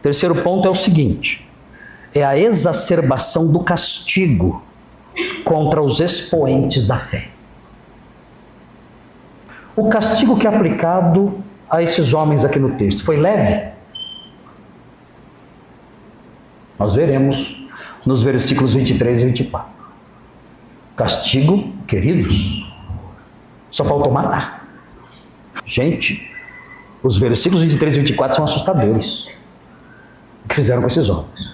Terceiro ponto é o seguinte: é a exacerbação do castigo contra os expoentes da fé. O castigo que é aplicado a esses homens aqui no texto foi leve? Nós veremos nos versículos 23 e 24. Castigo, queridos, só faltou matar. Gente, os versículos 23 e 24 são assustadores. O que fizeram com esses homens?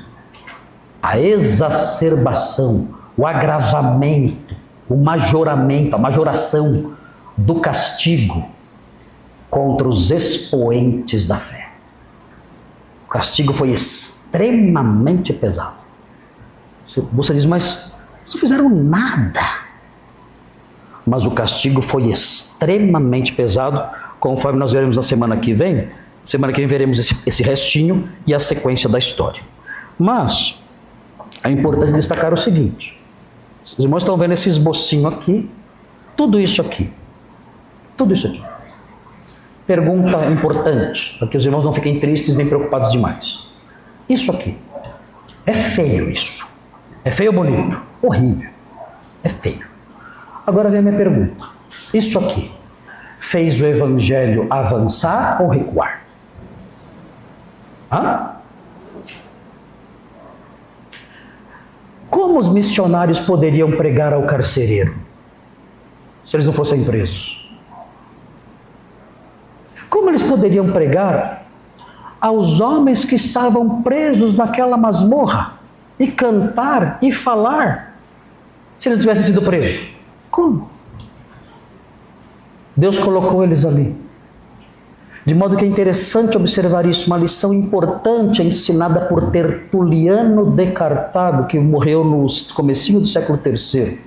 A exacerbação, o agravamento, o majoramento, a majoração do castigo contra os expoentes da fé. O castigo foi extremamente pesado. Você diz, mas não fizeram nada. Mas o castigo foi extremamente pesado, conforme nós veremos na semana que vem. Semana que vem veremos esse restinho e a sequência da história. Mas é importante destacar o seguinte: os irmãos estão vendo esse esbocinho aqui, tudo isso aqui. Tudo isso aqui. Pergunta importante, para que os irmãos não fiquem tristes nem preocupados demais. Isso aqui. É feio isso. É feio ou bonito? Horrível. É feio. Agora vem a minha pergunta. Isso aqui fez o evangelho avançar ou recuar? Hã? Como os missionários poderiam pregar ao carcereiro se eles não fossem presos? Como eles poderiam pregar aos homens que estavam presos naquela masmorra e cantar e falar se eles tivessem sido presos? Como? Deus colocou eles ali. De modo que é interessante observar isso, uma lição importante ensinada por Tertuliano de Cartago, que morreu no comecinho do século III.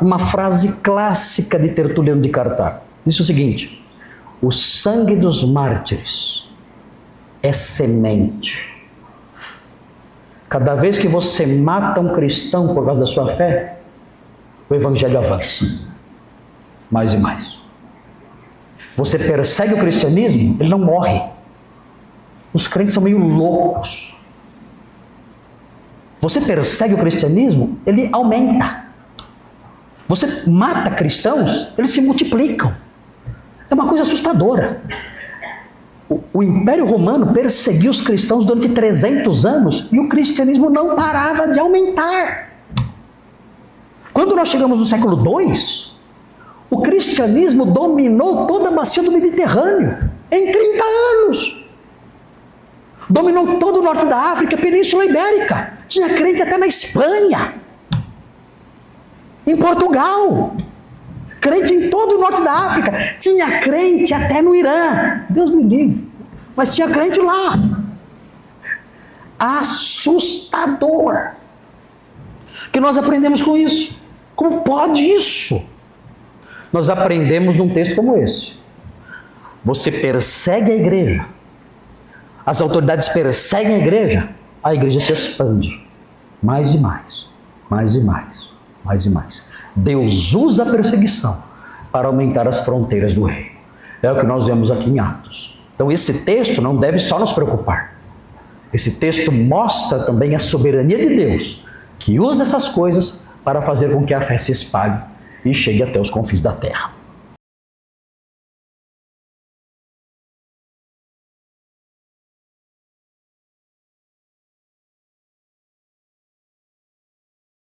Uma frase clássica de Tertuliano de Cartago. Diz o seguinte: o sangue dos mártires é semente. Cada vez que você mata um cristão por causa da sua fé, o evangelho avança mais e mais. Você persegue o cristianismo, ele não morre. Os crentes são meio loucos. Você persegue o cristianismo, ele aumenta. Você mata cristãos, eles se multiplicam. É uma coisa assustadora. O Império Romano perseguiu os cristãos durante 300 anos e o cristianismo não parava de aumentar. Quando nós chegamos no século II, o cristianismo dominou toda a bacia do Mediterrâneo em 30 anos. Dominou todo o norte da África, a Península Ibérica. Tinha crente até na Espanha, em Portugal. Crente em todo o norte da África. Tinha crente até no Irã. Deus me livre. Mas tinha crente lá. Assustador. O que nós aprendemos com isso? Como pode isso? Nós aprendemos num texto como esse. Você persegue a igreja. As autoridades perseguem a igreja se expande. Mais e mais. Mais e mais. Mais e mais. Deus usa a perseguição para aumentar as fronteiras do reino. É o que nós vemos aqui em Atos. Então esse texto não deve só nos preocupar. Esse texto mostra também a soberania de Deus, que usa essas coisas para fazer com que a fé se espalhe e chegue até os confins da terra.